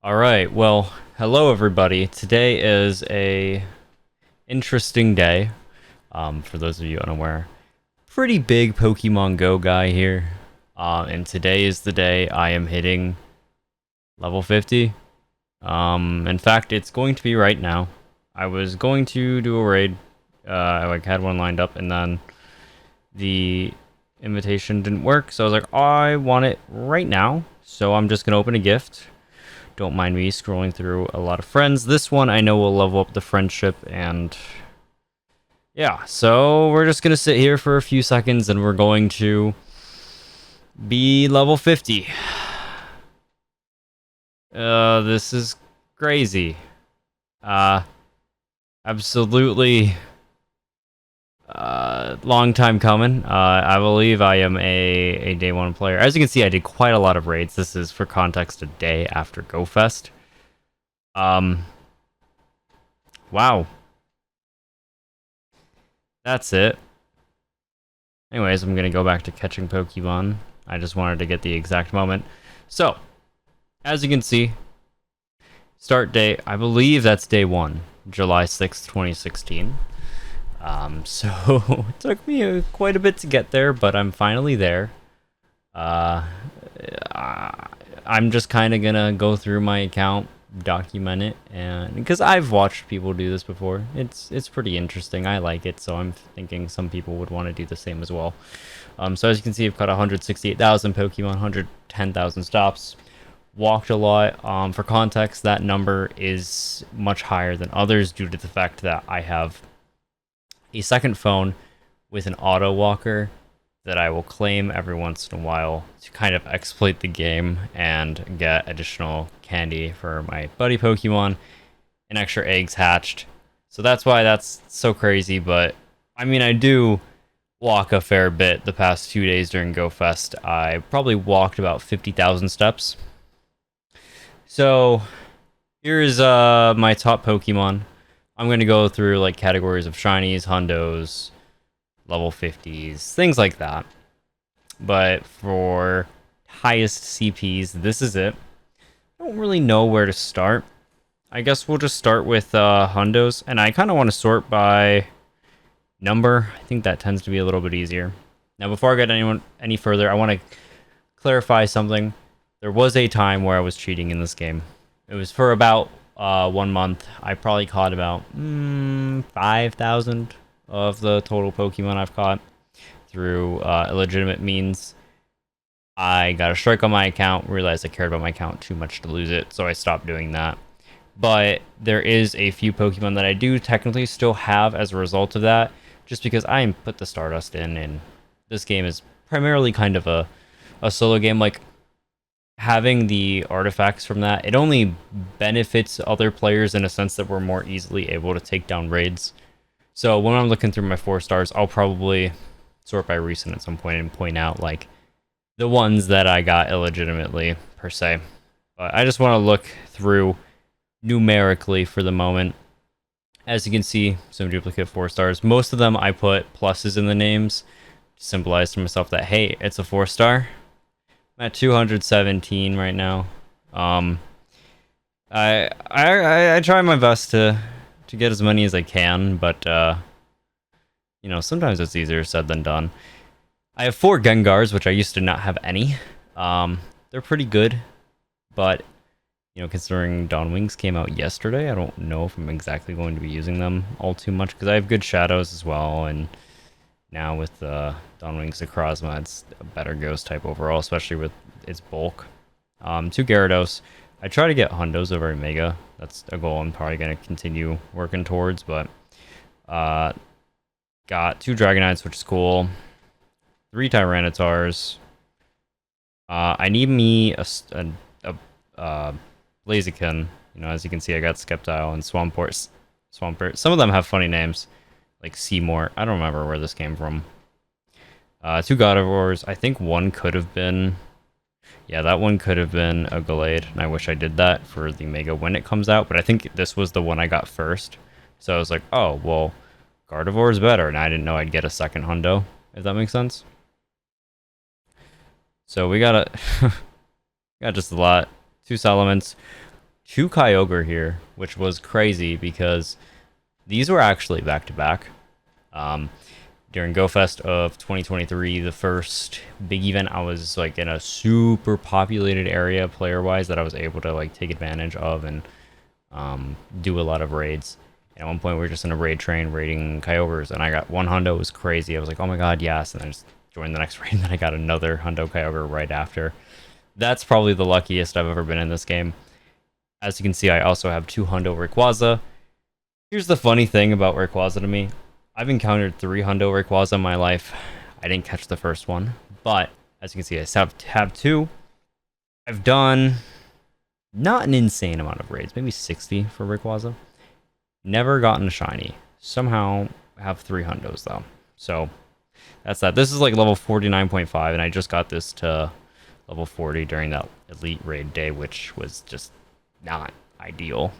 Alright, well, hello everybody. Today is a interesting day. For those of you unaware. Pretty big Pokemon Go guy here. And today is the day I am hitting level 50. In fact, it's going to be right now. I was going to do a raid. I had one lined up and then the invitation didn't work. So I was like, I want it right now. So I'm just going to open a gift. Don't mind me scrolling through a lot of friends. This one I know will level up the friendship, and yeah, so we're just gonna sit here for a few seconds and we're going to be level 50. This is crazy. Absolutely long time coming. I believe I am a day one player. As you can see, I did quite a lot of raids. This is, for context, a day after GoFest. Wow. That's it. Anyways, I'm gonna go back to catching Pokemon. I just wanted to get the exact moment. So, as you can see, start date, I believe that's day 1, July 6th, 2016. So it took me quite a bit to get there, but I'm finally there. I'm just kind of gonna go through my account, document it, and because I've watched people do this before, it's pretty interesting. I like it, so I'm thinking some people would want to do the same as well. So as you can see, I've caught 168,000 Pokemon, 110,000 stops. Walked a lot. For context, that number is much higher than others due to the fact that I have a second phone with an auto walker that I will claim every once in a while to kind of exploit the game and get additional candy for my buddy Pokemon and extra eggs hatched. So that's why that's so crazy, but I mean, I do walk a fair bit the past 2 days during GoFest. I probably walked about 50,000 steps. So here's my top Pokemon. I'm going to go through like categories of shinies, hundos, level 50s, things like that. But for highest CPs, this is it. I don't really know where to start. I guess we'll just start with hundos, and I kind of want to sort by number. I think that tends to be a little bit easier. Now, before I get any further, I want to clarify something. There was a time where I was cheating in this game. It was for about 1 month. I probably caught about 5,000 of the total Pokemon I've caught through illegitimate means. I got a strike on my account, realized I cared about my account too much to lose it, so I stopped doing that. But there is a few Pokemon that I do technically still have as a result of that, just because I put the Stardust in, and this game is primarily kind of a solo game. Like, having the artifacts from that, it only benefits other players in a sense that we're more easily able to take down raids. So when I'm looking through my 4 stars, I'll probably sort by recent at some point and point out like the ones that I got illegitimately per se. But I just want to look through numerically for the moment. As you can see, some duplicate 4 stars. Most of them I put pluses in the names to symbolize to myself that, hey, it's a 4 star. I'm at 217 right now. I try my best to get as many as I can, but you know, sometimes it's easier said than done. I have 4 Gengars, which I used to not have any. They're pretty good, but you know, considering Dawn Wings came out yesterday, I don't know if I'm exactly going to be using them all too much because I have good shadows as well, and now with Dawn Wings Necrozma, it's a better ghost type overall, especially with its bulk. 2 Gyarados. I try to get hundos over Mega. That's a goal I'm probably going to continue working towards, but got 2 Dragonites, which is cool. 3 Tyrannitars. I need me a Blaziken. You know, as you can see, I got Sceptile and Swampert. Some of them have funny names, like Seymour. I don't remember where this came from. 2 Gardevoirs. I think one could have been... Yeah, that one could have been a Gallade, and I wish I did that for the Mega when it comes out, but I think this was the one I got first. So I was like, oh, well, Gardevoir is better, and I didn't know I'd get a second hundo, if that makes sense. So we got got just a lot. 2 Salamence. 2 Kyogre here, which was crazy because these were actually back to back. During GoFest of 2023, the first big event, I was like in a super populated area player-wise that I was able to like take advantage of and do a lot of raids. And at one point, we were just in a raid train raiding Kyogres, and I got one hundo. It was crazy. I was like, oh my god, yes. And I just joined the next raid, and then I got another hundo Kyogre right after. That's probably the luckiest I've ever been in this game. As you can see, I also have 2 hundo Rayquaza. Here's the funny thing about Rayquaza to me. I've encountered 3 hundo Rayquaza in my life. I didn't catch the first one, but as you can see, I have 2. I've done not an insane amount of raids, maybe 60 for Rayquaza. Never gotten a shiny. Somehow have 3 hundos though. So that's that. This is like level 49.5, and I just got this to level 40 during that elite raid day, which was just not ideal.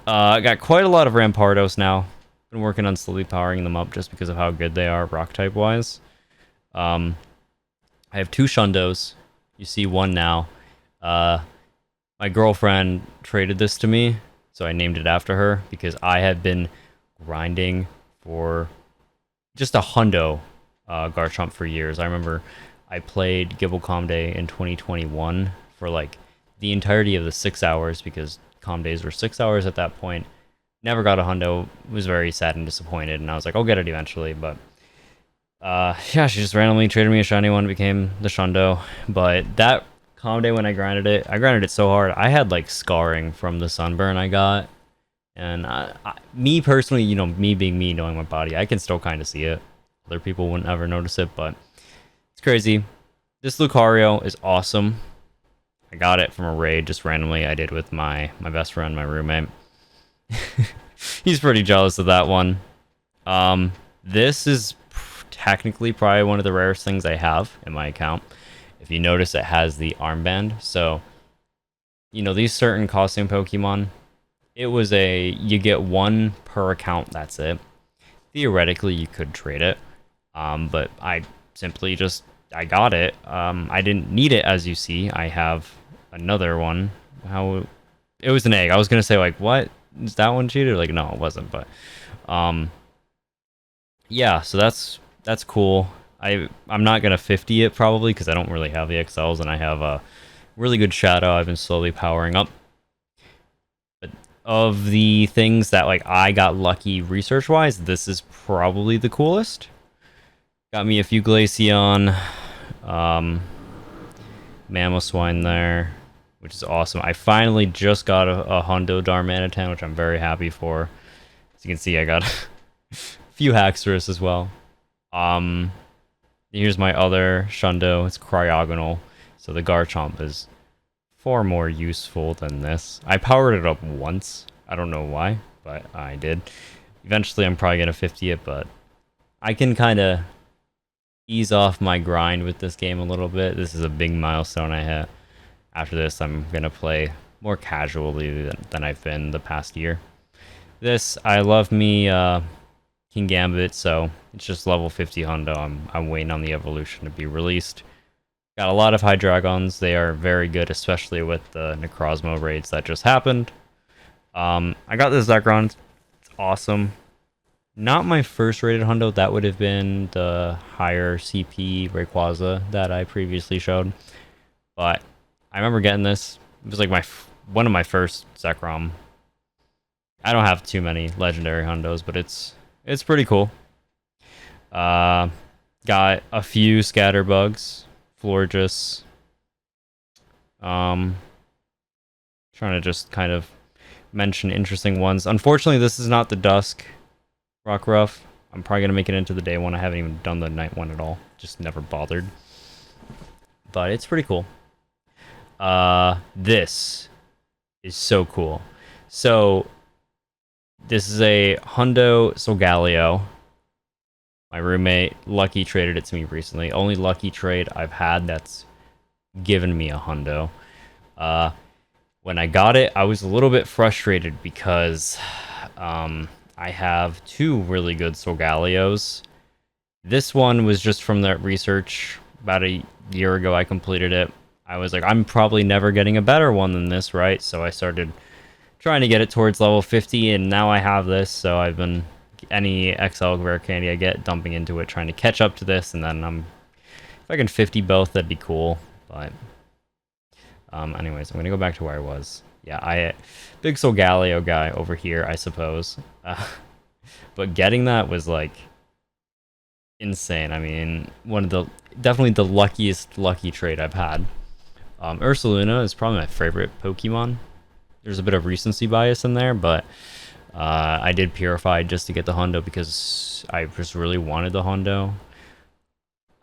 I got quite a lot of Rampardos now. Been working on slowly powering them up just because of how good they are rock type wise. I have 2 Shundos. You see one now. My girlfriend traded this to me, so I named it after her because I had been grinding for just a hundo Garchomp for years. I remember I played Gibblecom Day in 2021 for like the entirety of the 6 hours because com days were 6 hours at that point. Never got a hundo. Was very sad and disappointed, and I was like, I'll get it eventually. But yeah, she just randomly traded me a shiny one, became the Shundo. But that com day when I grinded it so hard. I had like scarring from the sunburn I got, and me personally, you know, me being me, knowing my body, I can still kind of see it. Other people wouldn't ever notice it, but it's crazy. This Lucario is awesome. I got it from a raid just randomly I did with my best friend, my roommate. He's pretty jealous of that one. This is technically probably one of the rarest things I have in my account. If you notice, it has the armband. So, you know, these certain costume Pokemon, it was you get 1 per account, that's it. Theoretically, you could trade it. But I simply I got it. I didn't need it, as you see. I have another one. It was an egg. I was gonna say, like, what? Is that one cheated? Like, no, it wasn't, but yeah, so that's cool. I'm not gonna 50 it probably because I don't really have the XLs, and I have a really good Shadow I've been slowly powering up. But of the things that like I got lucky research wise, this is probably the coolest. Got me a few Glaceon, Mamoswine there, which is awesome. I finally just got a Hondo Darmanitan, which I'm very happy for. As you can see, I got a few Haxorus as well. Here's my other Shundo. It's Cryogonal, so the Garchomp is far more useful than this. I powered it up once. I don't know why, but I did. Eventually, I'm probably gonna 50 it, but I can kind of ease off my grind with this game a little bit. This is a big milestone I hit. After this, I'm gonna play more casually than I've been the past year. This, I love me King Gambit, so it's just level 50 hundo. I'm waiting on the evolution to be released. Got a lot of Hydreigons. They are very good, especially with the Necrozma raids that just happened. I got this Zekrom. It's awesome. Not my first rated hundo. That would have been the higher CP Rayquaza that I previously showed. But I remember getting this. It was like one of my first Zekrom. I don't have too many legendary hundos, but it's pretty cool. Got a few Scatterbugs, Florges. Trying to just kind of mention interesting ones. Unfortunately, this is not the Dusk Rockruff. I'm probably gonna make it into the day one. I haven't even done the night one at all. Just never bothered. But it's pretty cool. This is so cool. So this is a Hundo Solgaleo. My roommate Lucky traded it to me recently. Only Lucky trade I've had that's given me a Hundo. When I got it, I was a little bit frustrated because I have 2 really good Solgaleos. This one was just from that research. About a year ago, I completed it. I was like, I'm probably never getting a better one than this, right? So I started trying to get it towards level 50, and now I have this, so I've been any XL rare candy I get dumping into it, trying to catch up to this, and then if I can 50 both, that'd be cool. But anyways, I'm gonna go back to where I was. Yeah, big Solgaleo guy over here, I suppose. But getting that was like insane. I mean, definitely the luckiest lucky trade I've had. Ursaluna is probably my favorite Pokemon. There's a bit of recency bias in there, but I did Purify just to get the Hundo because I just really wanted the Hundo.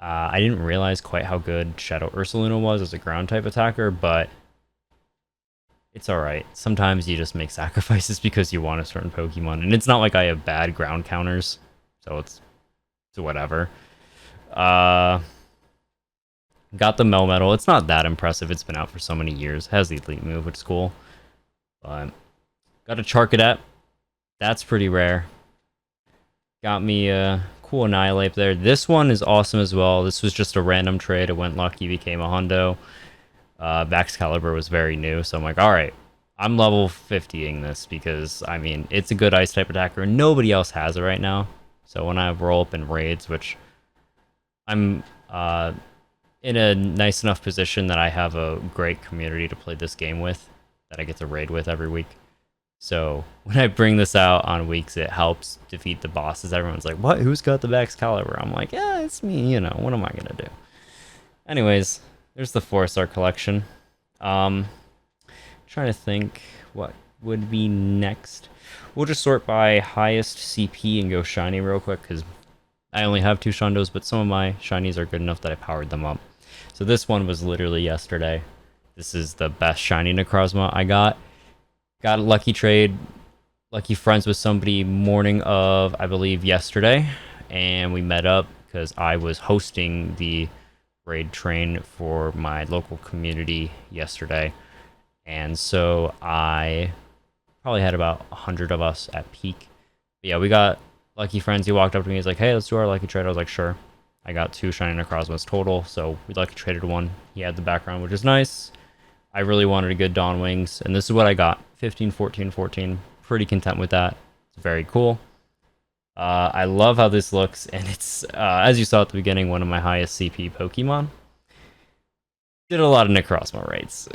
I didn't realize quite how good Shadow Ursaluna was as a ground type attacker, but it's alright. Sometimes you just make sacrifices because you want a certain Pokemon, and it's not like I have bad ground counters, so it's whatever. Got the Melmetal. It's not that impressive. It's been out for so many years. It has the Elite move, which is cool. But got a Charcadet. That's pretty rare. Got me a cool Annihilate there. This one is awesome as well. This was just a random trade. It went lucky, became a Hundo. Baxcalibur was very new, so I'm like, alright, I'm level 50ing this because, I mean, it's a good ice type attacker and nobody else has it right now. So when I roll up in raids, which I'm in a nice enough position that I have a great community to play this game with, that I get to raid with every week. So when I bring this out on weeks, it helps defeat the bosses. Everyone's like, what? Who's got the Baxcalibur? I'm like, yeah, it's me, you know, what am I gonna do? Anyways, there's the 4-star collection. Trying to think what would be next. We'll just sort by highest CP and go shiny real quick because I only have 2 Shundos, but some of my shinies are good enough that I powered them up. So this one was literally yesterday. This is the best shiny Necrozma I got. Got a lucky trade, lucky friends with somebody morning of, I believe, yesterday. And we met up because I was hosting the raid train for my local community yesterday. And so I probably had about 100 of us at peak. But yeah, we got lucky friends. He walked up to me. He's like, hey, let's do our lucky trade. I was like, sure. I got 2 shiny Necrozmas total, so we lucky traded 1. He had the background, which is nice. I really wanted a good Dawn Wings, and this is what I got. 15, 14, 14. Pretty content with that. It's very cool. I love how this looks, and it's, as you saw at the beginning, one of my highest CP Pokemon. Did a lot of Necrozma raids.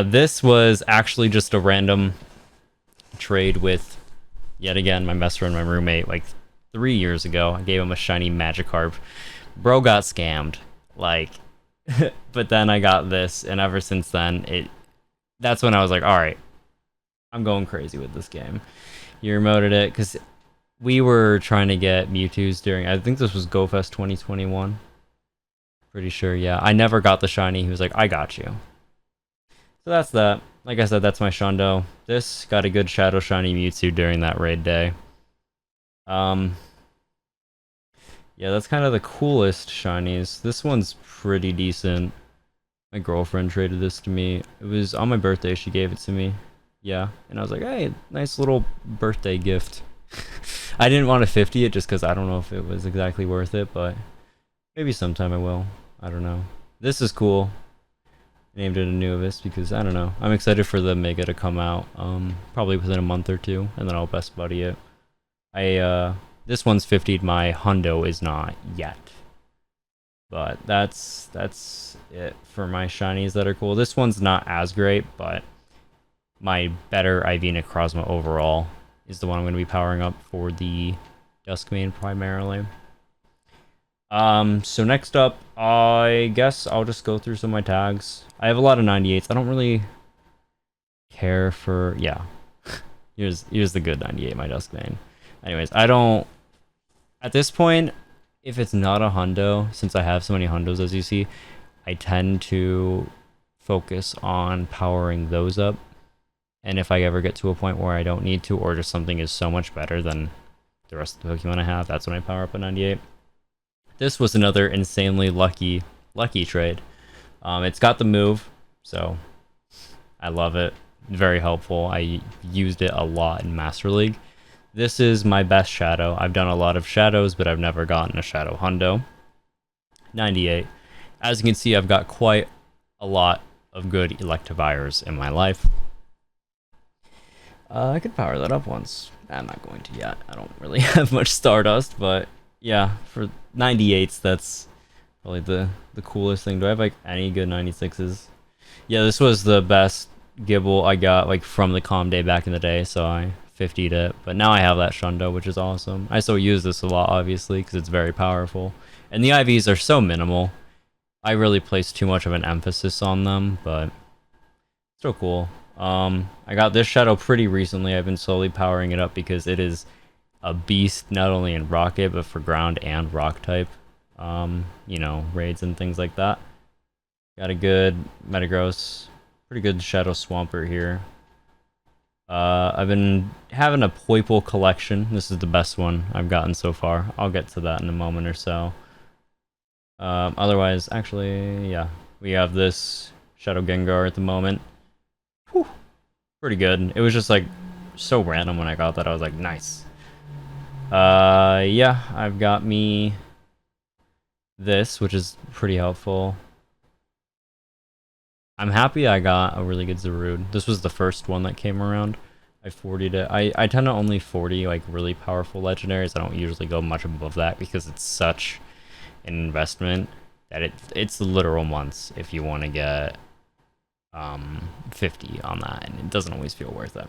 This was actually just a random trade with, yet again, my best friend, my roommate, like 3 years ago. I gave him a shiny Magikarp. Bro got scammed. Like, but then I got this, and ever since then, that's when I was like, alright, I'm going crazy with this game. You remoted it, because we were trying to get Mewtwo's during, I think this was GoFest 2021. Pretty sure, yeah. I never got the shiny. He was like, I got you. So that's that. Like I said, that's my Shundo. This got a good Shadow Shiny Mewtwo during that raid day. Yeah, that's kind of the coolest shinies. This one's pretty decent. My girlfriend traded this to me. It was on my birthday, she gave it to me. Yeah, and I was like, hey, nice little birthday gift. I didn't want to 50 it just because I don't know if it was exactly worth it, but maybe sometime I will. I don't know. This is cool. Named it a Nuvis because, I don't know. I'm excited for the Mega to come out, probably within a month or 2, and then I'll best buddy it. This one's 50'd, my Hundo is not yet. But that's it for my shinies that are cool. This one's not as great, but my better IV Necrozma overall is the one I'm going to be powering up for the Duskmane primarily. So next up, I guess I'll just go through some of my tags. I have a lot of 98s. I don't really care for... Yeah. Here's the good 98, my Duskmane. Anyways, I don't... At this point, if it's not a Hundo, since I have so many Hundos as you see, I tend to focus on powering those up. And if I ever get to a point where I don't need to, or just something is so much better than the rest of the Pokemon I have, that's when I power up a 98. This was another insanely lucky trade. It's got the move, so I love it. Very helpful. I used it a lot in Master League. This is my best Shadow. I've done a lot of Shadows, but I've never gotten a Shadow Hundo. 98. As you can see, I've got quite a lot of good Electivires in my life. I could power that up once. I'm not going to yet. I don't really have much Stardust, but yeah, for 98s, that's probably the coolest thing. Do I have like any good 96s? Yeah, this was the best Gibble I got like from the Calm Day back in the day, so I 50'd it. But now I have that Shundo, which is awesome. I still use this a lot, obviously, because it's very powerful. And the IVs are so minimal. I really place too much of an emphasis on them, but still cool. I got this Shadow pretty recently. I've been slowly powering it up because it is a beast, not only in Rocket, but for ground and rock type. You know, raids and things like that. Got a good Metagross, pretty good Shadow Swampert here. I've been having a Poiple collection. This is the best one I've gotten so far. I'll get to that in a moment or so. Otherwise, actually, yeah, we have this Shadow Gengar at the moment. Whew, pretty good. It was just like so random when I got that. I was like, nice. Yeah, I've got me this, which is pretty helpful. I'm happy I got a really good Zarude. This was the first one that came around. I 40'd it. I tend to only 40 like really powerful legendaries. I don't usually go much above that because it's such an investment that it's literal months if you want to get 50 on that, and it doesn't always feel worth it.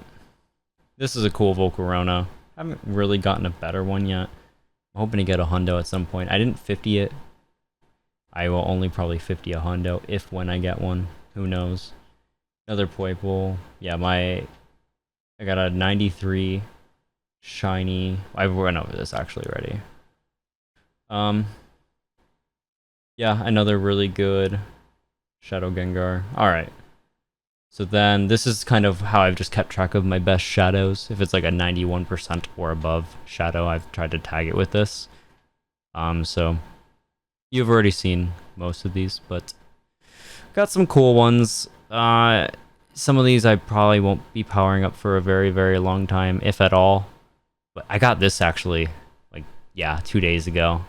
This is a cool Volcarona. I haven't really gotten a better one yet. I'm hoping to get a hundo at some point. I didn't 50 it. I will only probably 50 a hundo if when I get one. Who knows? Another Poiple. Yeah, I got a 93 shiny. I went over this actually already. Yeah, another really good Shadow Gengar. Alright. So then, this is kind of how I've just kept track of my best shadows. If it's like a 91% or above shadow, I've tried to tag it with this. So you've already seen most of these, but got some cool ones. Some of these I probably won't be powering up for a very, very long time, if at all. But I got this actually, like, yeah, 2 days ago.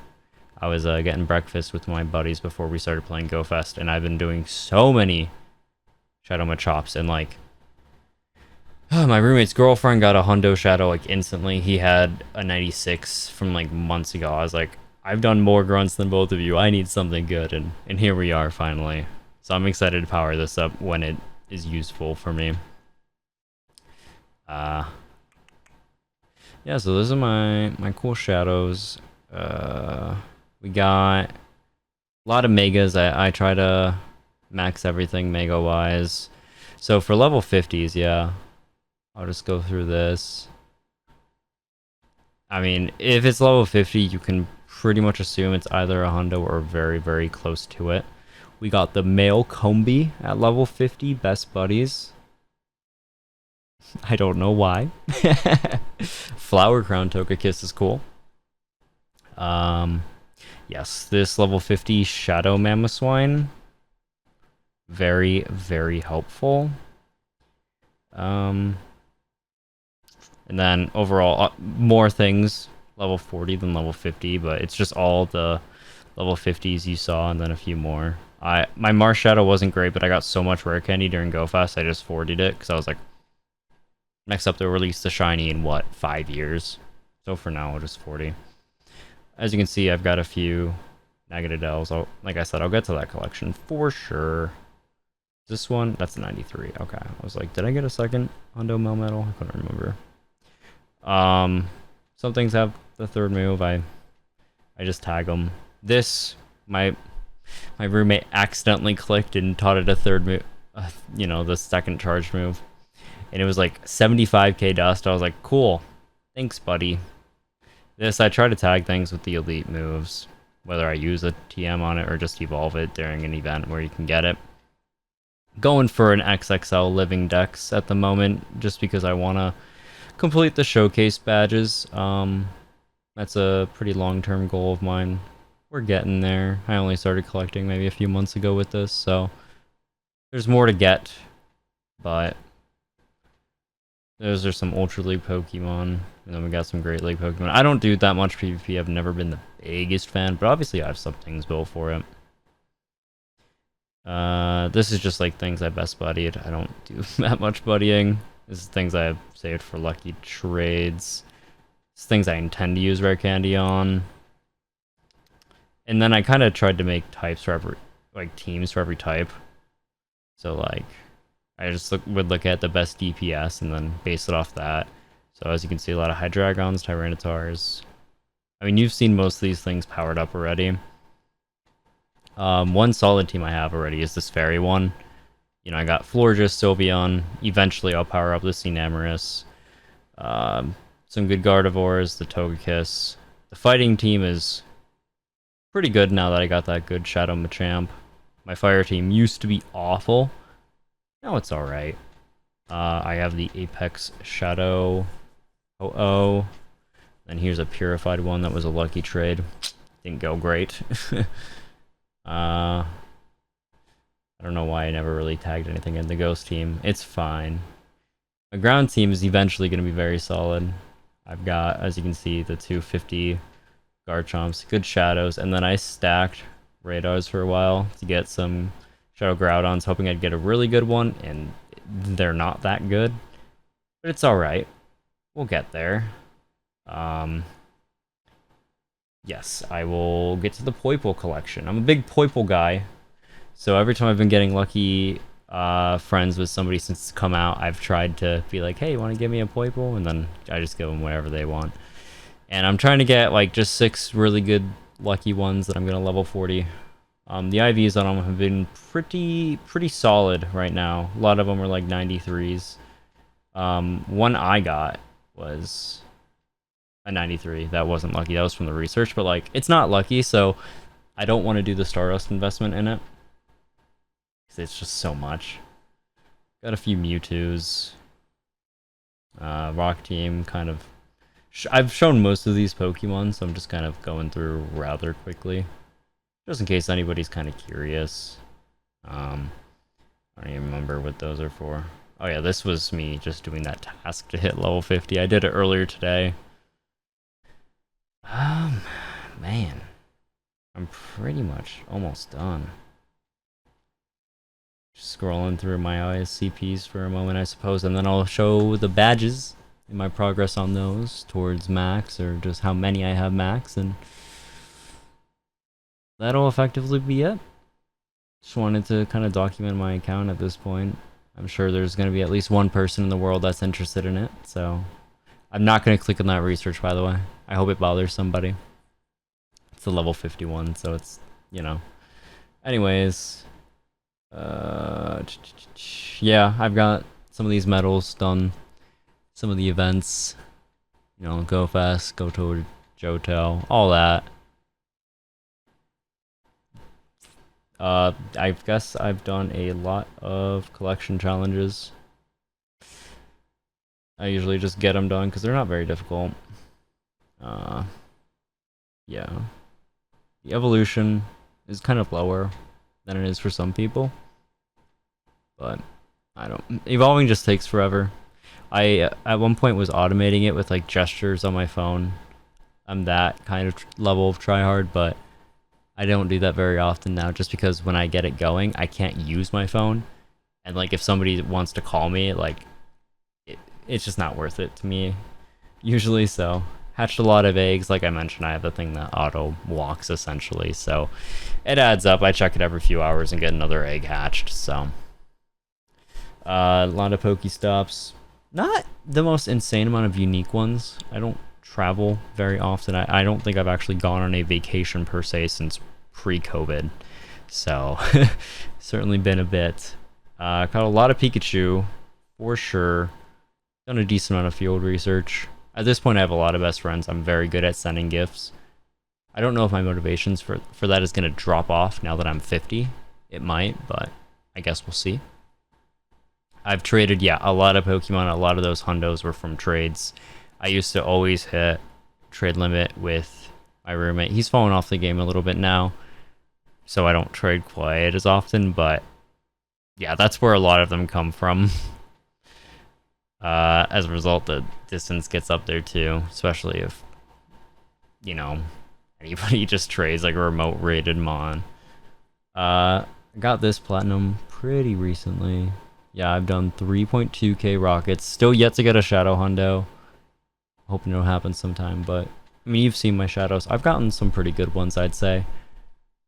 I was getting breakfast with my buddies before we started playing Go Fest, and I've been doing so many Shadow Machops, and like, my roommate's girlfriend got a Hundo Shadow like instantly. He had a 96 from like months ago. I was like, I've done more grunts than both of you. I need something good, and here we are finally. So I'm excited to power this up when it is useful for me. Yeah, so those are my cool shadows. We got a lot of megas. I try to max everything mega wise. So for level 50s, yeah, I'll just go through this. I mean, if it's level 50, you can pretty much assume it's either a hundo or very, very close to it. We got the male Combi at level 50, best buddies. I don't know why. Flower Crown Togekiss is cool. Yes, this level 50 Shadow Mamoswine. Very, very helpful. And then overall, more things level 40 than level 50, but it's just all the level 50s you saw and then a few more. My Mars Shadow wasn't great, but I got so much rare candy during Go Fest, I just 40'd it because I was like, next up they'll release the shiny in what, 5 years? So for now, I'll just 40. As you can see, I've got a few negative Dells. Like I said, I'll get to that collection for sure. This one, that's a 93. Okay, I was like, did I get a second Hondo Melmetal? I couldn't remember. Some things have the third move. I just tag them. This, my roommate accidentally clicked and taught it a third move. You know, the second charge move, and it was like 75k dust. I was like, cool, thanks, buddy. This, I try to tag things with the elite moves, whether I use a TM on it or just evolve it during an event where you can get it. Going for an XXL Living Dex at the moment, just because I want to complete the showcase badges. That's a pretty long-term goal of mine. We're getting there. I only started collecting maybe a few months ago with this, so there's more to get, but those are some Ultra League Pokemon, and then we got some Great League Pokemon. I don't do that much PvP. I've never been the biggest fan, but obviously I have some things built for it. This is just like things I best buddied. I don't do that much buddying. This is things I have saved for lucky trades. It's things I intend to use rare candy on. And then I kind of tried to make types for every, like teams for every type. So like, I just would look at the best DPS and then base it off that. So as you can see, a lot of Hydreigons, Tyrannotars. I mean, you've seen most of these things powered up already. One solid team I have already is this fairy one. You know, I got Florges, Sylveon. Eventually, I'll power up the Cinemerus. Some good Gardevoirs, the Togekiss. The fighting team is pretty good now that I got that good Shadow Machamp. My fire team used to be awful. Now it's alright. I have the Apex Shadow Oh. Then here's a purified one that was a lucky trade. Didn't go great. I don't know why I never really tagged anything in the ghost team. It's fine. My ground team is eventually going to be very solid. I've got, as you can see, the 250 Garchomps, good shadows, and then I stacked radars for a while to get some Shadow Groudons, hoping I'd get a really good one, and they're not that good. But it's alright. We'll get there. Yes, I will get to the Poiple collection. I'm a big Poiple guy, so every time I've been getting lucky friends with somebody since it's come out, I've tried to be like, hey, you want to give me a Poiple? And then I just give them whatever they want. And I'm trying to get like just 6 really good lucky ones that I'm going to level 40. The IVs on them have been pretty solid right now. A lot of them are like 93s. One I got was a 93. That wasn't lucky. That was from the research, but like it's not lucky, so I don't want to do the Stardust investment in it. Because it's just so much. Got a few Mewtwo's. Rock Team kind of... I've shown most of these Pokemon, so I'm just kind of going through rather quickly. Just in case anybody's kind of curious. I don't even remember what those are for. Oh yeah, this was me just doing that task to hit level 50. I did it earlier today. Man. I'm pretty much almost done. Just scrolling through my ISCPs for a moment, I suppose, and then I'll show the badges and my progress on those towards max, or just how many I have max, and that'll effectively be it. Just wanted to kind of document my account at this point. I'm sure there's going to be at least one person in the world that's interested in it, so I'm not going to click on that research, by the way. I hope it bothers somebody. It's a level 51, so it's, you know. Anyways, yeah, I've got some of these medals done, some of the events, you know, go fast, go toward Johto, all that. I guess I've done a lot of collection challenges. I usually just get them done because they're not very difficult. Yeah. The evolution is kind of lower than it is for some people. But, I don't... Evolving just takes forever. I, at one point, was automating it with, like, gestures on my phone. I'm that kind of level of tryhard, but I don't do that very often now, just because when I get it going, I can't use my phone. And, like, if somebody wants to call me, like, it's just not worth it to me, usually, so... Hatched a lot of eggs. Like I mentioned, I have the thing that auto walks, essentially, so it adds up. I check it every few hours and get another egg hatched, so... a lot of Pokestops. Not the most insane amount of unique ones. I don't travel very often. I don't think I've actually gone on a vacation, per se, since pre-COVID, so certainly been a bit. Caught a lot of Pikachu, for sure. Done a decent amount of field research. At this point, I have a lot of best friends. I'm very good at sending gifts. I don't know if my motivations for that is going to drop off now that I'm 50. It might, but I guess we'll see. I've traded, yeah, a lot of Pokemon. A lot of those hundos were from trades. I used to always hit trade limit with my roommate. He's fallen off the game a little bit now, so I don't trade quite as often, but yeah, that's where a lot of them come from. As a result, the distance gets up there too, especially if, you know, anybody just trades like a remote rated mon. I got this platinum pretty recently. Yeah, I've done 3.2k rockets. Still yet to get a shadow hundo. Hoping it'll happen sometime, but I mean, you've seen my shadows. I've gotten some pretty good ones, I'd say.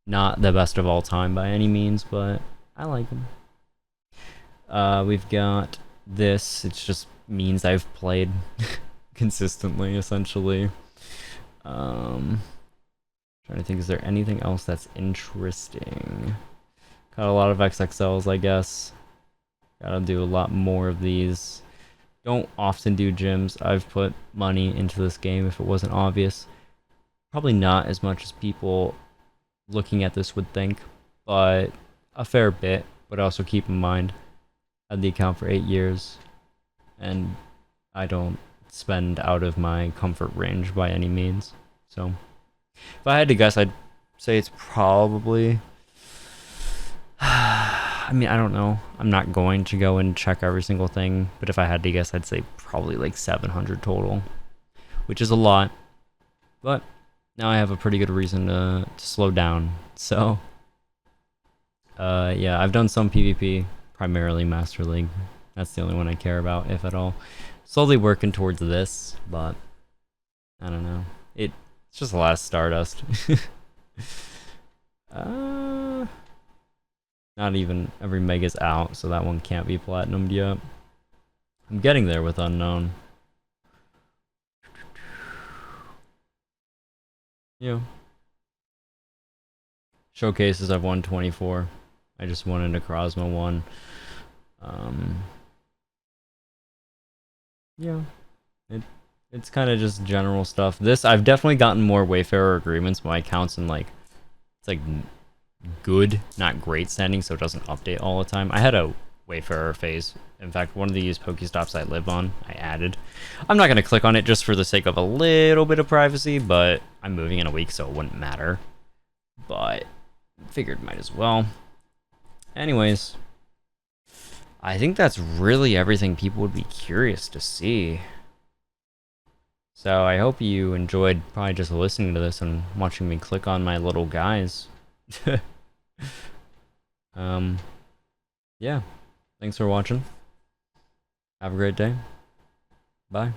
Not the best of all time by any means, but I like them. We've got this. It just means I've played consistently, essentially. Trying to think, is there anything else that's interesting? Got a lot of XXLs, I guess. Gotta do a lot more of these. Don't often do gyms. I've put money into this game if it wasn't obvious. Probably not as much as people looking at this would think, but a fair bit. But also keep in mind, I had the account for 8 years, and I don't spend out of my comfort range by any means. So, if I had to guess, I'd say it's probably... I mean, I don't know. I'm not going to go and check every single thing, but if I had to guess, I'd say probably like 700 total, which is a lot. But now I have a pretty good reason to slow down. So, yeah, I've done some PvP, primarily Master League. That's the only one I care about, if at all. Slowly working towards this, but I don't know. It's just a lot of Stardust. Not even every mega's out, so that one can't be platinumed yet. I'm getting there with Unknown. Yeah. Showcases, I've won 24. I just won into Krosma 1. Yeah. It's kind of just general stuff. This, I've definitely gotten more Wayfarer agreements. My account's in like, it's like good, not great standing, so it doesn't update all the time. I had a Wayfarer phase. In fact, one of these Pokestops I live on, I added. I'm not going to click on it just for the sake of a little bit of privacy, but I'm moving in a week, so it wouldn't matter. But figured might as well. Anyways, I think that's really everything people would be curious to see. So I hope you enjoyed probably just listening to this and watching me click on my little guys. Yeah. Thanks for watching. Have a great day. Bye.